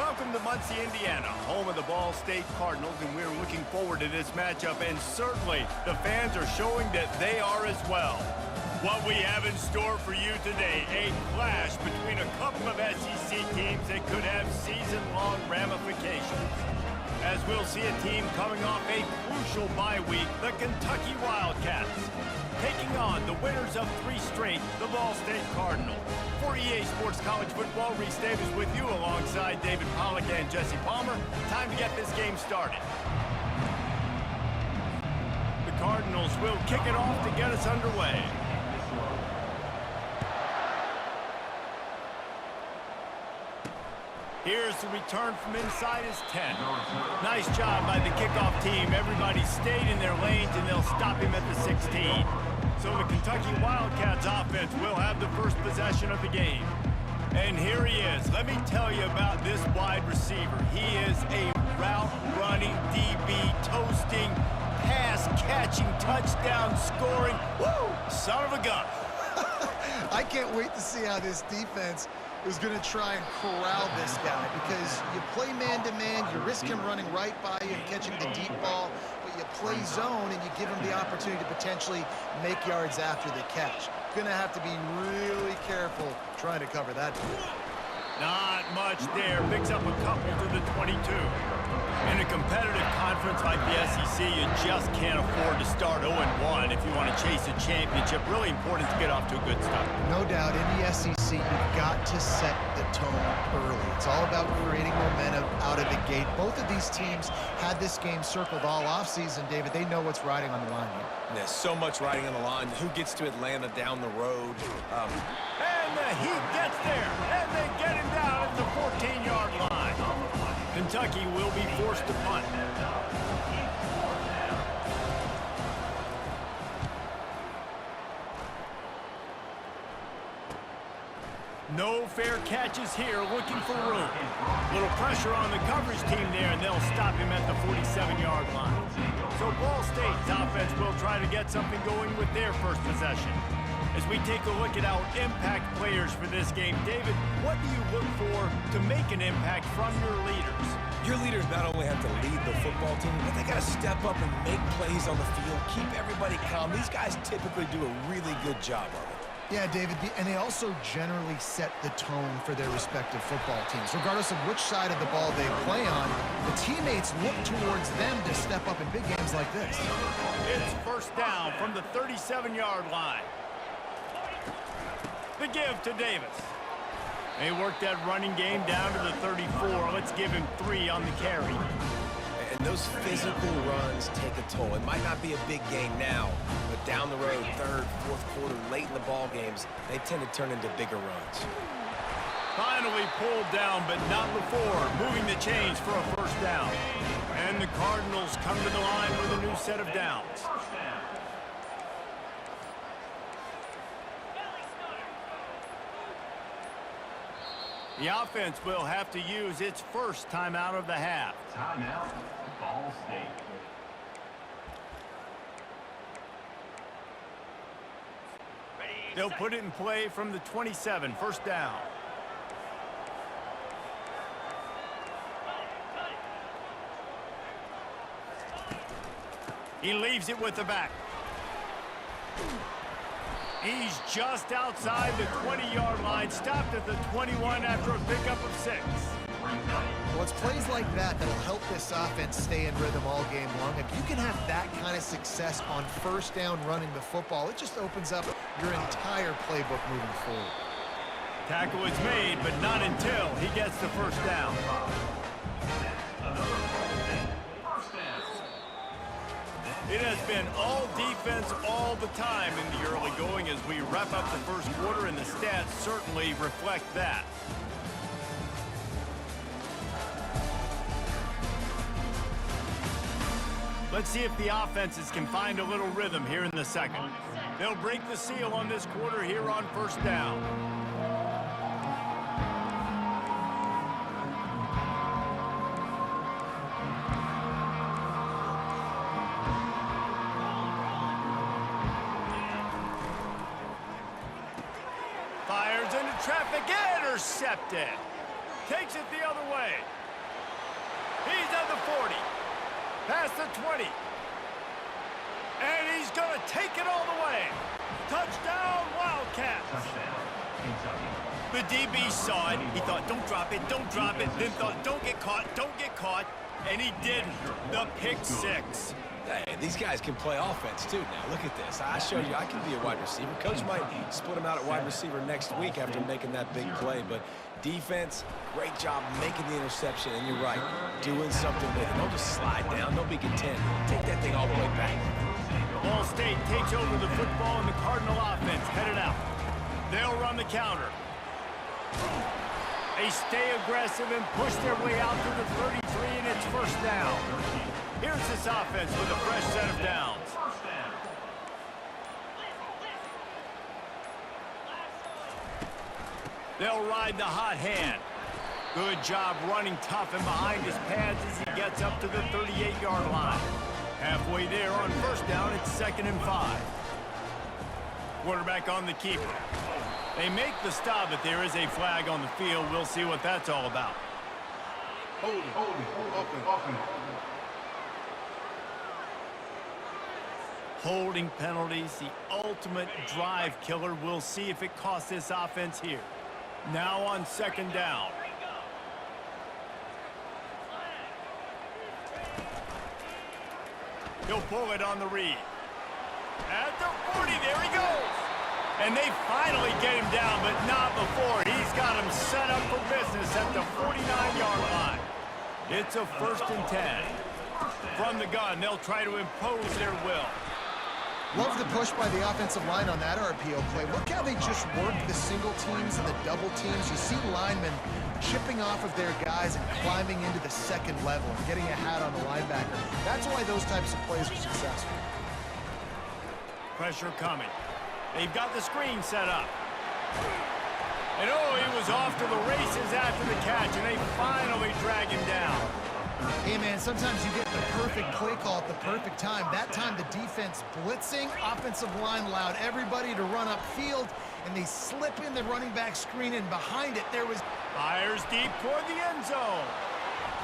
Welcome to Muncie, Indiana, home of the Ball State Cardinals, and we're looking forward to this matchup, and certainly the fans are showing that they are as well. What we have in store for you today, a clash between a couple of SEC teams that could have season-long ramifications. As we'll see a team coming off a crucial bye week, the Kentucky Wildcats, taking on the winners of 3 straight, the Ball State Cardinals. For EA Sports College Football, Reese Davis with you alongside David Pollack and Jesse Palmer. Time to get this game started. The Cardinals will kick it off to get us underway. Here's the return from inside his 10. Nice job by the kickoff team. Everybody stayed in their lanes, and they'll stop him at the 16. So the Kentucky Wildcats offense will have the first possession of the game. And here he is. Let me tell you about this wide receiver. He is a route-running DB, toasting, pass-catching, touchdown-scoring, woo, son of a gun. I can't wait to see how this defense is going to try and corral this guy, because you play man-to-man, you risk him running right by you and catching the deep ball, but you play zone and you give him the opportunity to potentially make yards after the catch. Going to have to be really careful trying to cover that. Not much there. Picks up a couple to the 22. In a competitive conference like the SEC, you just can't afford to start 0-1 if you want to chase a championship. Really important to get off to a good start. No doubt, in the SEC, you've got to set the tone early. It's all about creating momentum out of the gate. Both of these teams had this game circled all offseason, David. They know what's riding on the line here. There's so much riding on the line. Who gets to Atlanta down the road? And the Heat gets there, and they get him down at the 14-yard line. Kentucky will be forced to punt. No fair catches here, looking for room. Little pressure on the coverage team there, and they'll stop him at the 47-yard line. So Ball State's offense will try to get something going with their first possession. As we take a look at our impact players for this game, David, what do you look for to make an impact from your leaders? Your leaders not only have to lead the football team, but they got to step up and make plays on the field, keep everybody calm. These guys typically do a really good job of it. Yeah, David, and they also generally set the tone for their respective football teams. Regardless of which side of the ball they play on, the teammates look towards them to step up in big games like this. It's first down from the 37-yard line. The give to Davis. They work that running game down to the 34. Let's give him 3 on the carry. And those physical runs take a toll. It might not be a big game now, but down the road, 3rd, 4th quarter, late in the ball games, they tend to turn into bigger runs. Finally pulled down, but not before. Moving the chains for a first down. And the Cardinals come to the line with a new set of downs. The offense will have to use its first timeout of the half. Timeout, Ball State. They'll put it in play from the 27, first down. He leaves it with the back. He's just outside the 20-yard line, stopped at the 21 after a pickup of 6. Well, it's plays like that that'll help this offense stay in rhythm all game long. If you can have that kind of success on first down running the football, it just opens up your entire playbook moving forward. Tackle is made, but not until he gets the first down. It has been all defense all the time in the early going as we wrap up the first quarter, and the stats certainly reflect that. Let's see if the offenses can find a little rhythm here in the second. They'll break the seal on this quarter here on first down. Fires into traffic, intercepted. Takes it the other way. the 20. And he's going to take it all the way. Touchdown, Wildcats. Touchdown, Kentucky. The DB saw it. He thought, don't drop it, don't drop it. Then thought, don't get caught, don't get caught. And he didn't. The pick six. Hey, these guys can play offense, too. Now, look at this. I showed you I can be a wide receiver. Coach might split him out at wide receiver next week after making that big play. But defense, great job making the interception. And you're right, doing something with it. Don't just slide down. Don't be content. Take that thing all the way back. Ball State takes over the football, and the Cardinal offense headed out. They'll run the counter. They stay aggressive and push their way out to the 33, and it's first down. Here's this offense with a fresh set of downs. They'll ride the hot hand. Good job running tough and behind his pads as he gets up to the 38-yard line. Halfway there on first down, it's 2nd and 5. Quarterback on the keeper. They make the stop, but there is a flag on the field. We'll see what that's all about. Holding penalties, the ultimate drive killer. We'll see if it costs this offense here. Now on 2nd down. He'll pull it on the read. At the 40, there he goes. And they finally get him down, but not before. He's got him set up for business at the 49-yard line. It's a 1st and 10. From the gun, they'll try to impose their will. Love the push by the offensive line on that RPO play. Look how they just work the single teams and the double teams. You see linemen chipping off of their guys and climbing into the 2nd level and getting a hat on the linebacker. That's why those types of plays are successful. Pressure coming. They've got the screen set up. And oh, he was off to the races after the catch, and they finally drag him down. Hey, man, sometimes you get the perfect play call at the perfect time. That time the defense blitzing, offensive line allowed everybody to run upfield, and they slip in the running back screen, and behind it there was... Fires deep toward the end zone.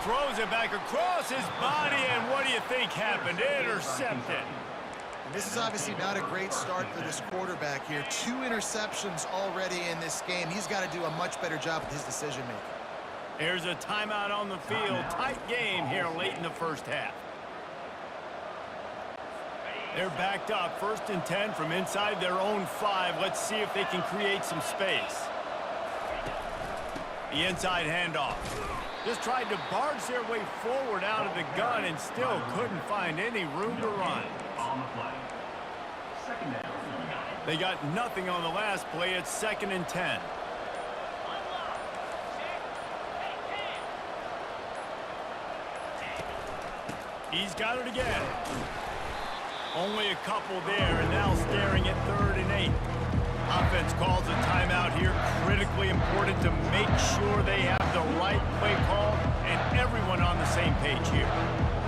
Throws it back across his body, and what do you think happened? Intercepted. This is obviously not a great start for this quarterback here. 2 interceptions already in this game. He's got to do a much better job with his decision-making. Here's a timeout on the field. Tight game here late in the first half. They're backed up. 1st and 10 from inside their own 5. Let's see if they can create some space. The inside handoff. Just tried to barge their way forward out of the gun and still couldn't find any room to run. On the play. 2nd down. They got nothing on the last play. It's 2nd and 10. He's got it again. Only a couple there, and now staring at 3rd and 8. Offense calls a timeout here. Critically important to make sure they have the right play call and everyone on the same page here.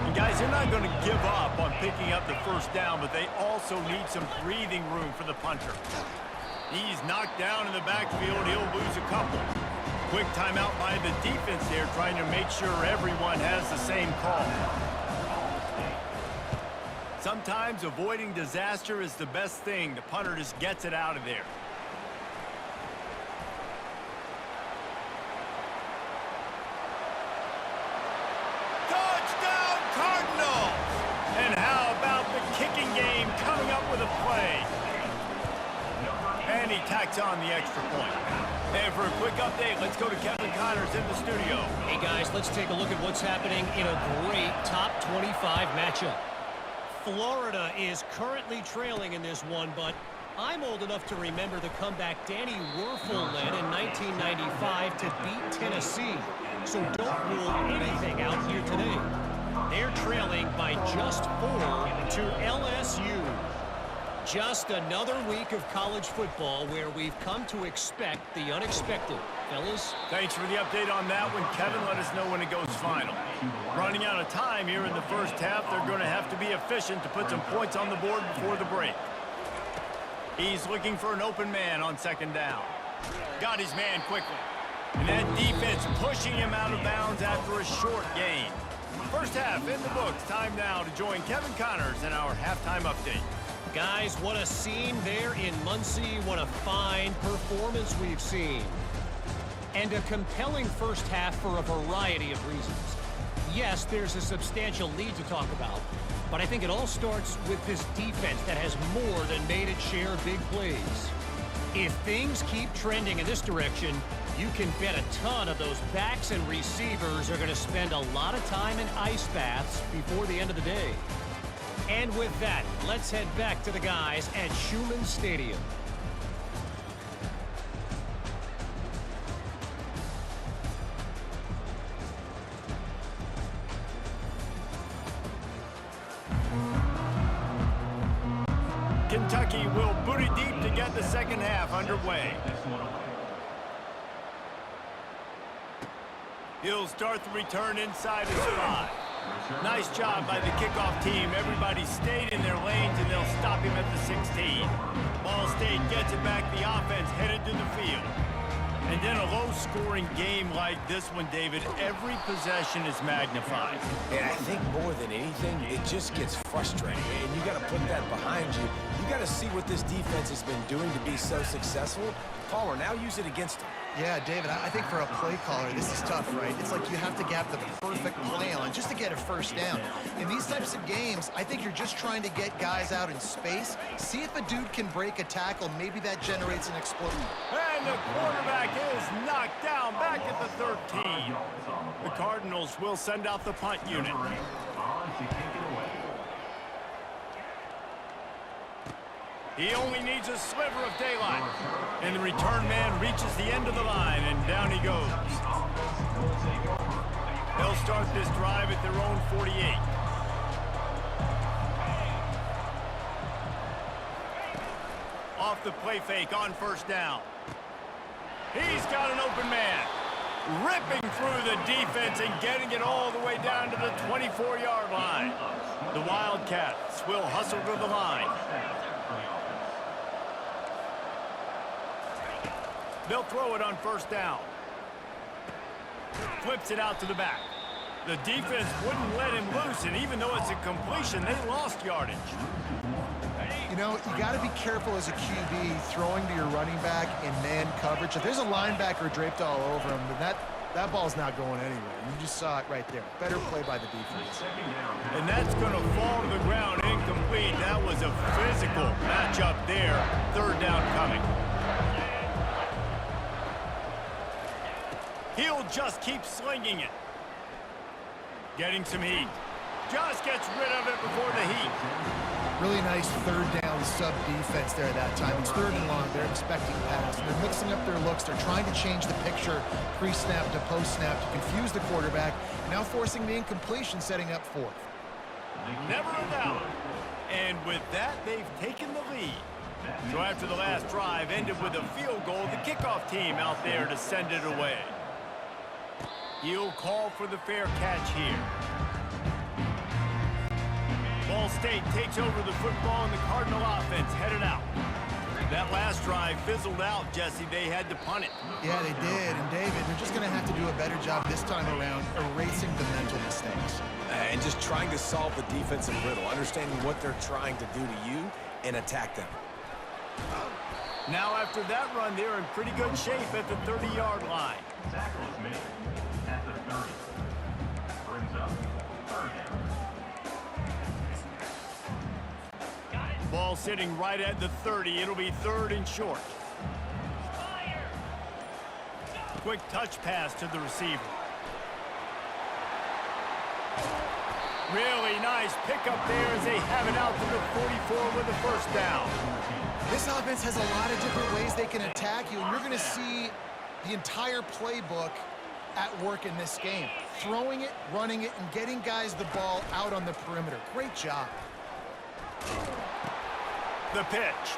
And guys, they're not going to give up on picking up the 1st down, but they also need some breathing room for the punter. He's knocked down in the backfield. He'll lose a couple. Quick timeout by the defense there, trying to make sure everyone has the same call. Sometimes avoiding disaster is the best thing. The punter just gets it out of there. Touchdown, Cardinals! And how about the kicking game coming up with a play? And he tacks on the extra point. And for a quick update, let's go to Kevin Connors in the studio. Hey guys, let's take a look at what's happening in a great top 25 matchup. Florida is currently trailing in this one, but I'm old enough to remember the comeback Danny Werfel led in 1995 to beat Tennessee. So don't rule anything out here today. They're trailing by just 4 to LSU. Just another week of college football where we've come to expect the unexpected. Fellas? Thanks for the update on that one, Kevin. Let us know when it goes final. Running out of time here in the first half. They're going to have to be efficient to put some points on the board before the break. He's looking for an open man on 2nd down. Got his man quickly. And that defense pushing him out of bounds after a short gain. First half in the books. Time now to join Kevin Connors in our halftime update. Guys, what a scene there in Muncie. What a fine performance we've seen. And a compelling first half for a variety of reasons. Yes, there's a substantial lead to talk about, but I think it all starts with this defense that has more than made its share of big plays. If things keep trending in this direction, you can bet a ton of those backs and receivers are going to spend a lot of time in ice baths before the end of the day. And with that, let's head back to the guys at Schumann Stadium. Kentucky will boot it deep to get the second half underway. He'll start the return inside his 5. Nice job by the kickoff team. Everybody stayed in their lanes, and they'll stop him at the 16. Ball State gets it back. The offense headed to the field. And then a low-scoring game like this one, David, every possession is magnified. And I think more than anything, it just gets frustrating. And you got to put that behind you. You got to see what this defense has been doing to be so successful. Palmer, now use it against them. Yeah, David, I think for a play caller, this is tough, right? It's like you have to get the perfect play on just to get a first down. In these types of games, I think you're just trying to get guys out in space, see if a dude can break a tackle. Maybe that generates an explosion. And the quarterback is knocked down back at the 13. The Cardinals will send out the punt unit. He only needs a sliver of daylight. And the return man reaches the end of the line, and down he goes. They'll start this drive at their own 48. Off the play fake on first down. He's got an open man. Ripping through the defense and getting it all the way down to the 24-yard line. The Wildcats will hustle to the line. They'll throw it on first down. Flips it out to the back. The defense wouldn't let him loose, and even though it's a completion, they lost yardage. You know, you got to be careful as a QB throwing to your running back in man coverage. If there's a linebacker draped all over him, then that ball's not going anywhere. You just saw it right there. Better play by the defense. And that's going to fall to the ground incomplete. That was a physical matchup there. Third down coming. He'll just keep slinging it. Getting some heat. Just gets rid of it before the heat. Really nice third down sub defense there that time. It's third and long. They're expecting pass. They're mixing up their looks. They're trying to change the picture pre-snap to post-snap to confuse the quarterback. Now forcing the incompletion, setting up fourth. Never a doubt. And with that, they've taken the lead. So after the last drive ended with a field goal, the kickoff team out there to send it away. He'll call for the fair catch here. Ball State takes over the football, and the Cardinal offense headed out. That last drive fizzled out, Jesse. They had to punt it. Yeah, they did. And David, they're just going to have to do a better job this time around erasing the mental mistakes. And just trying to solve the defensive riddle, understanding what they're trying to do to you and attack them. Now after that run, they're in pretty good shape at the 30-yard line. Tackle is made at the 30. Brings up third down. Ball sitting right at the 30. It'll be third and short. Quick touch pass to the receiver. Really nice pickup there as they have it out to the 44 with the first down. This offense has a lot of different ways they can attack you, and you're going to see the entire playbook at work in this game. Throwing it, running it, and getting guys the ball out on the perimeter. Great job. The pitch.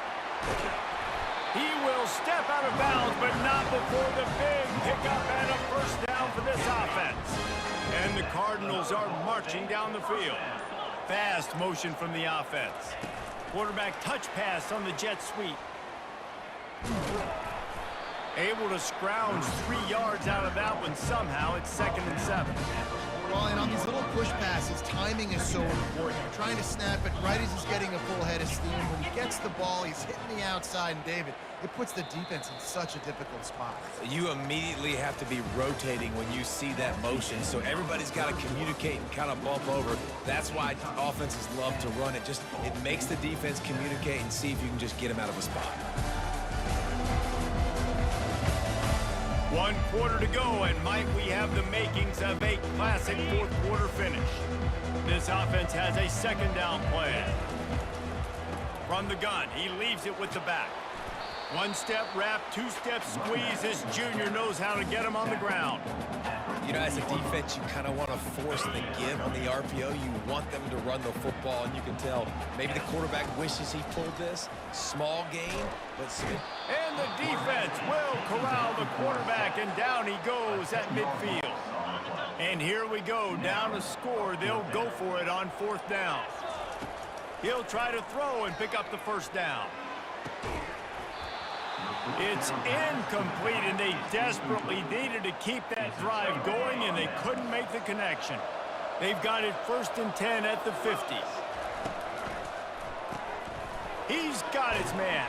He will step out of bounds, but not before the big pickup and a first down for this offense. And the Cardinals are marching down the field. Fast motion from the offense. Quarterback touch pass on the jet sweep. Able to scrounge 3 yards out of that one somehow. It's 2nd and 7. Well, and on these little quick push passes, timing is so important. You're trying to snap it right as he's getting a full head of steam. When he gets the ball, he's hitting the outside, and David, it puts the defense in such a difficult spot. You immediately have to be rotating when you see that motion, so everybody's got to communicate and kind of bump over. That's why offenses love to run it. It makes the defense communicate and see if you can just get him out of a spot. 1 quarter to go, and might we have the makings of a classic fourth quarter finish. This offense has a second down plan. From the gun, he leaves it with the back. 1-step wrap, 2-step squeeze. This junior knows how to get him on the ground. You know, as a defense, you kind of want to force the give on the RPO. You want them to run the football, and you can tell maybe the quarterback wishes he pulled this. Small gain, but Smith. And the defense will corral the quarterback, and down he goes at midfield. And here we go, down a score. They'll go for it on 4th down. He'll try to throw and pick up the first down. It's incomplete, and they desperately needed to keep that drive going, and they couldn't make the connection. They've got it 1st and 10 at the 50. He's got his man.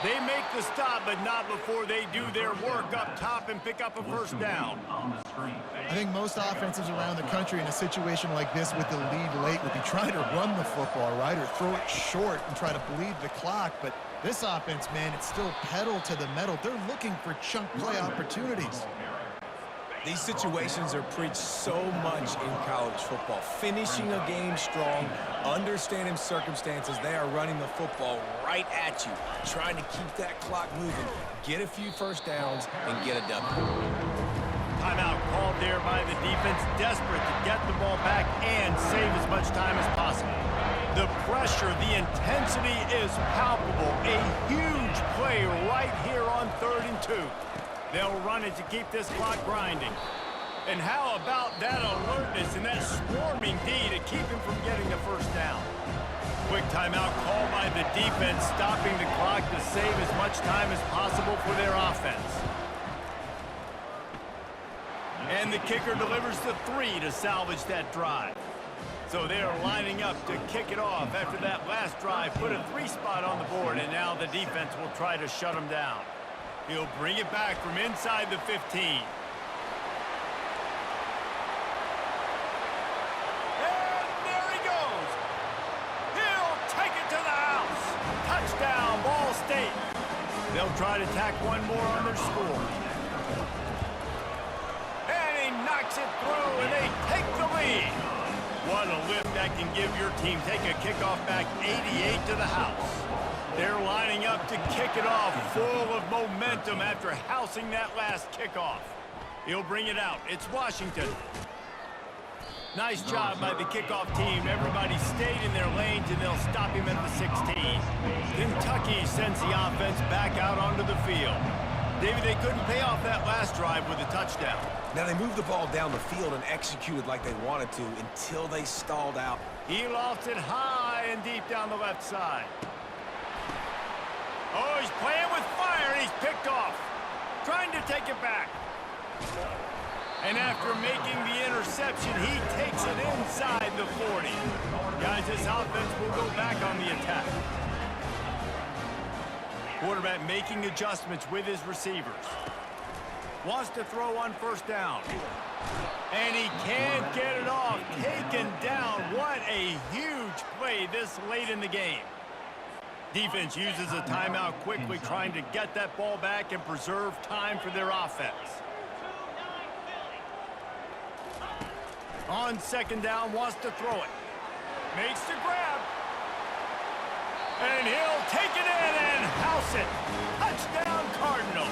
They make the stop, but not before they do their work up top and pick up a first down. I think most offenses around the country in a situation like this with the lead late would be trying to run the football, right, or throw it short and try to bleed the clock. But this offense, man, it's still pedal to the metal. They're looking for chunk play opportunities. These situations are preached so much in college football. Finishing a game strong, understanding circumstances. They are running the football right at you, trying to keep that clock moving, get a few first downs, and get a W. Timeout called there by the defense, desperate to get the ball back and save as much time as possible. The pressure, the intensity is palpable. A huge play right here on 3rd and 2. They'll run it to keep this clock grinding. And how about that alertness and that swarming D to keep him from getting the first down? Quick timeout called by the defense, stopping the clock to save as much time as possible for their offense. And the kicker delivers the 3 to salvage that drive. So they're lining up to kick it off after that last drive. Put a 3 spot on the board, and now the defense will try to shut them down. He'll bring it back from inside the 15. And there he goes. He'll take it to the house. Touchdown, Ball State. They'll try to tack one more on their score. And he knocks it through, and they take the lead. What a lift that can give your team. Take a kickoff back 88 to the house. They're lining up to kick it off, full of momentum after housing that last kickoff. He'll bring it out. It's Washington. Nice job by the kickoff team. Everybody stayed in their lanes, and they'll stop him at the 16. Kentucky sends the offense back out onto the field. David, they couldn't pay off that last drive with a touchdown. Now they moved the ball down the field and executed like they wanted to until they stalled out. He lofts it high and deep down the left side. Oh, he's playing with fire, and he's picked off. Trying to take it back. And after making the interception, he takes it inside the 40. Guys, this offense will go back on the attack. Quarterback making adjustments with his receivers. Wants to throw on 1st down. And he can't get it off. Taken down. What a huge play this late in the game. Defense uses a timeout quickly, trying to get that ball back and preserve time for their offense. On 2nd down, wants to throw it. Makes the grab. And he'll take it in and house it. Touchdown, Cardinals.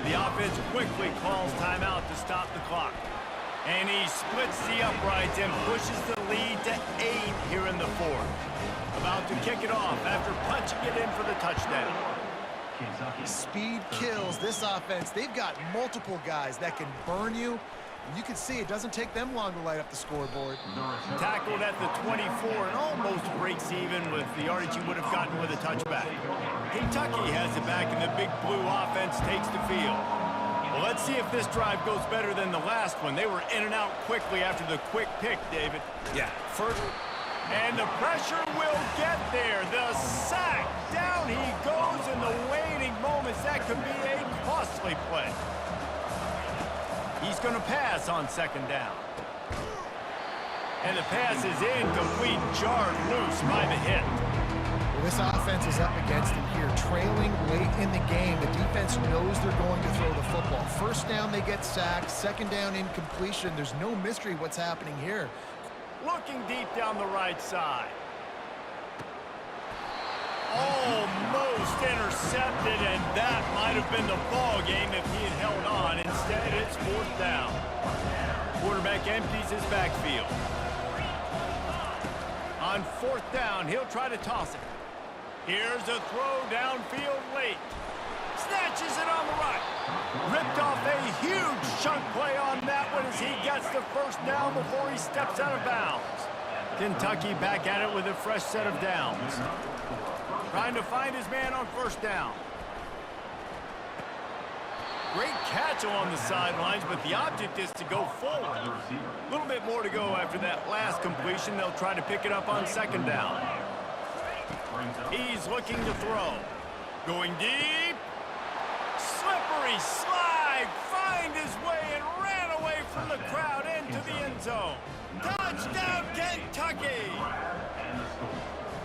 The offense quickly calls timeout to stop the clock. And he splits the uprights and pushes the lead to 8 here in the 4th. About to kick it off after punching it in for the touchdown. Speed kills this offense. They've got multiple guys that can burn you. You can see it doesn't take them long to light up the scoreboard. Tackled at the 24 and almost breaks even with the yardage he would have gotten with a touchback. Kentucky has it back, and the Big Blue offense takes the field. Well, let's see if this drive goes better than the last one. They were in and out quickly after the quick pick, David. Yeah, first. And the pressure will get there. The sack. Down he goes in the waning moments. That could be a costly play. He's going to pass on second down. And the pass is incomplete, jarred loose by the hit. Well, this offense is up against him here, trailing late in the game. The defense knows they're going to throw the football. First down, they get sacked. Second down, incompletion. There's no mystery what's happening here. Looking deep down the right side. Almost intercepted, and that might have been the ball game if he had held on. Instead, it's fourth down. Quarterback empties his backfield. On fourth down, he'll try to toss it. Here's a throw downfield late. Snatches it on the right. Ripped off a huge chunk play on that one as he gets the first down before he steps out of bounds. Kentucky back at it with a fresh set of downs. Trying to find his man on first down. Great catch along the sidelines, but the object is to go forward. A little bit more to go after that last completion. They'll try to pick it up on second down. He's looking to throw. Going deep. Slippery slide. Find his way and ran away from the crowd into the end zone. Touchdown, Kentucky!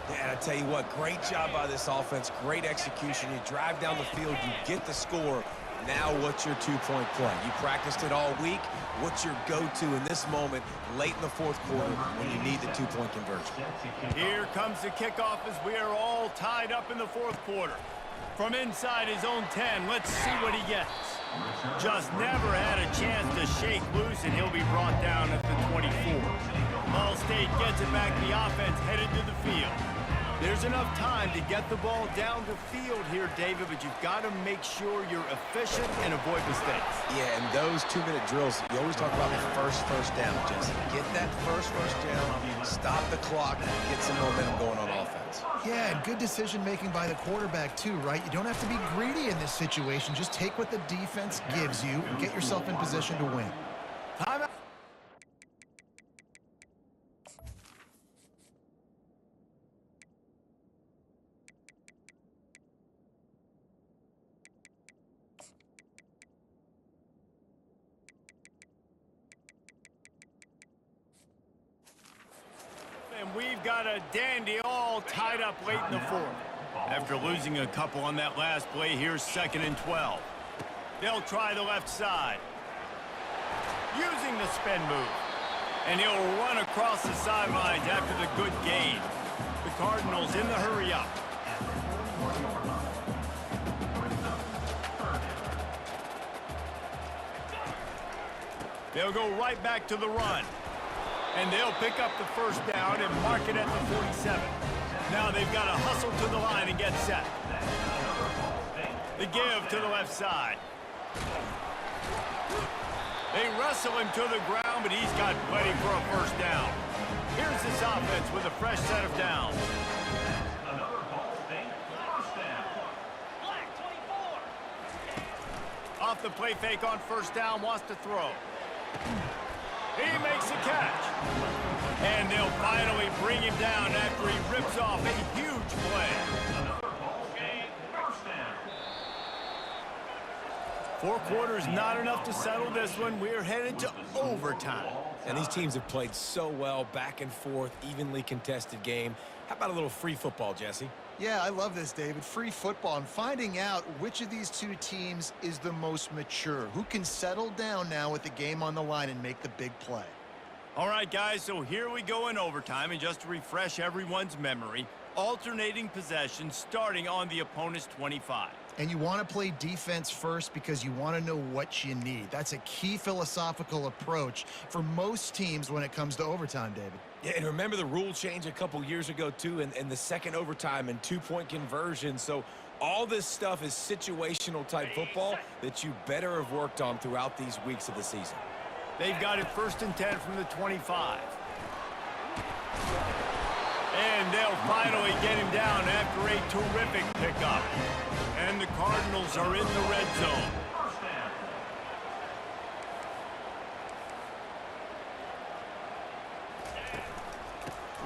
Yeah, I tell you what, great job by this offense, great execution. You drive down the field, you get the score. Now what's your two-point play? You practiced it all week. What's your go-to in this moment late in the fourth quarter when you need the two-point conversion? Here comes the kickoff as we are all tied up in the fourth quarter. From inside his own 10, let's see what he gets. Just never had a chance to shake loose, and he'll be brought down at the 24. Ball State gets it back. The offense headed to the field. There's enough time to get the ball down the field here, David, but you've got to make sure you're efficient and avoid mistakes. Yeah, and those 2-minute drills, you always talk about the first down, Jesse. Get that first down, stop the clock, get some momentum going on offense. Yeah, and good decision-making by the quarterback, too, right? You don't have to be greedy in this situation. Just take what the defense gives you and get yourself in position to win. Timeout. And we've got a dandy all tied up late in the fourth. After losing a couple on that last play, here's 2nd and 12. They'll try the left side. Using the spin move. And he'll run across the sidelines after the good gain. The Cardinals in the hurry up. They'll go right back to the run. And they'll pick up the first down and mark it at the 47. Now they've got to hustle to the line and get set. The give to the left side. They wrestle him to the ground, but he's got plenty for a first down. Here's this offense with a fresh set of downs. Another Ball State first down. Black 24. Off the play fake on first down, wants to throw. He makes the catch. And they'll finally bring him down after he rips off a huge play. Another Ball State first down. 4 quarters not enough to settle this one. We're headed to overtime. And these teams have played so well, back and forth, evenly contested game. How about a little free football, Jesse? Yeah, I love this, David. Free football. I'm finding out which of these two teams is the most mature. Who can settle down now with the game on the line and make the big play? All right, guys, so here we go in overtime. And just to refresh everyone's memory, alternating possession starting on the opponent's 25. And you want to play defense first because you want to know what you need. That's a key philosophical approach for most teams when it comes to overtime, David. Yeah, and remember the rule change a couple years ago, too, and the second overtime and 2-point conversion. So all this stuff is situational type football that you better have worked on throughout these weeks of the season. They've got it 1st and 10 from the 25. And they'll finally get him down after a terrific pickup. And the Cardinals are in the red zone.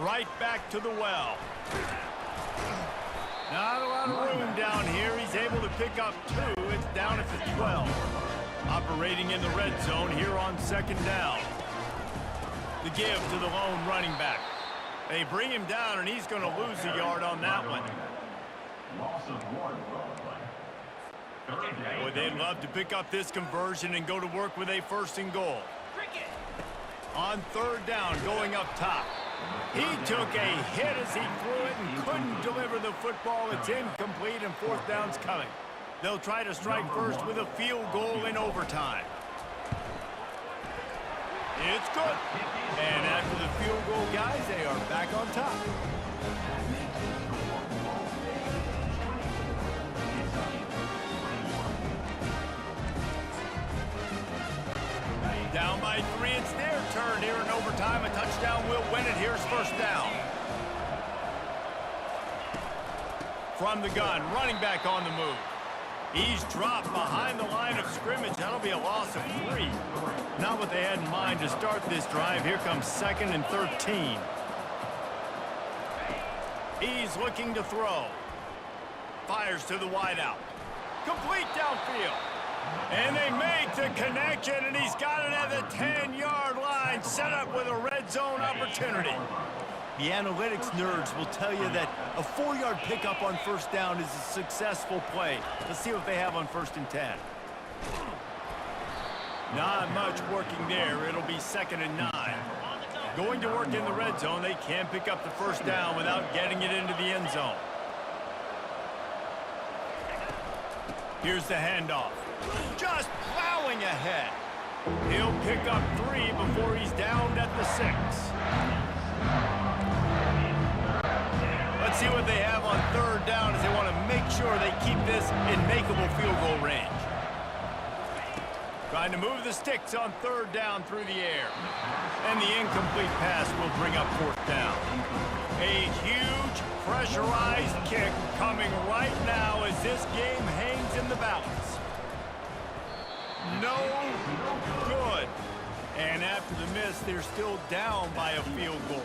Right back to the well. Not a lot of room down here. He's able to pick up 2. It's down at the 12. Operating in the red zone here on 2nd down. The give to the lone running back. They bring him down, and he's going to lose a yard on that one. Loss of 1 on the play. 3rd down. Boy, they'd love to pick up this conversion and go to work with a 1st and goal. On 3rd down, going up top. He took a hit as he threw it and couldn't deliver the football. It's incomplete, and 4th down's coming. They'll try to strike first with a field goal in overtime. It's good. And after the field goal, guys, they are back on top. Down by 3, it's their turn here in overtime. A touchdown will win it. Here's 1st down. From the gun, running back on the move. He's dropped behind the line of scrimmage. That'll be a loss of 3. Not what they had in mind to start this drive. Here comes 2nd and 13. He's looking to throw. Fires to the wideout. Complete downfield. And they make the connection, and he's got it at the 10-yard line, set up with a red zone opportunity. The analytics nerds will tell you that a 4-yard pickup on 1st down is a successful play. Let's see what they have on 1st and 10. Not much working there. It'll be 2nd and 9. Going to work in the red zone. They can pick up the 1st down without getting it into the end zone. Here's the handoff. Just plowing ahead. He'll pick up 3 before he's downed at the 6. Let's see what they have on 3rd down as they want to make sure they keep this in makeable field goal range. Trying to move the sticks on 3rd down through the air. And the incomplete pass will bring up 4th down. A huge pressurized kick coming right now as this game hangs in the balance. No good. And after the miss, they're still down by a field goal.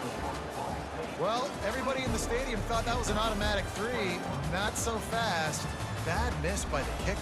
Well, everybody in the stadium thought that was an automatic 3. Not so fast. Bad miss by the kicker.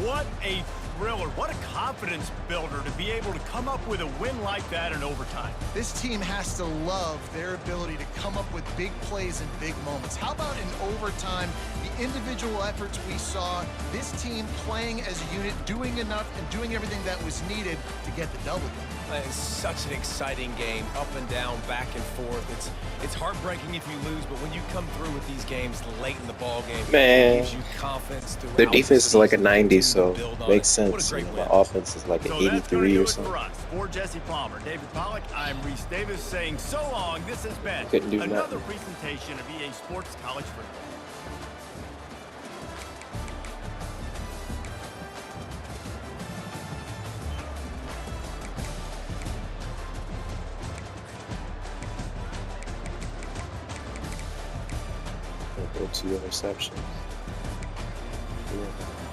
What a thriller. What a confidence builder to be able to come up with a win like that in overtime. This team has to love their ability to come up with big plays in big moments. How about in overtime, the individual efforts we saw, this team playing as a unit, doing enough and doing everything that was needed to get the W. It's such an exciting game, up and down, back and forth. It's heartbreaking if you lose, but when you come through with these games late in the ball game, Man, it gives you confidence throughout their defense is like a the 90, season so to build on makes it. What a sense. great You know, win. the offense is like an So that's gonna 83 do or it something. for us. For Jesse Palmer, David Pollack, I'm Reese Davis saying so long. This has been Couldn't do another nothing. presentation of EA Sports College Football. Go to interception. Yeah.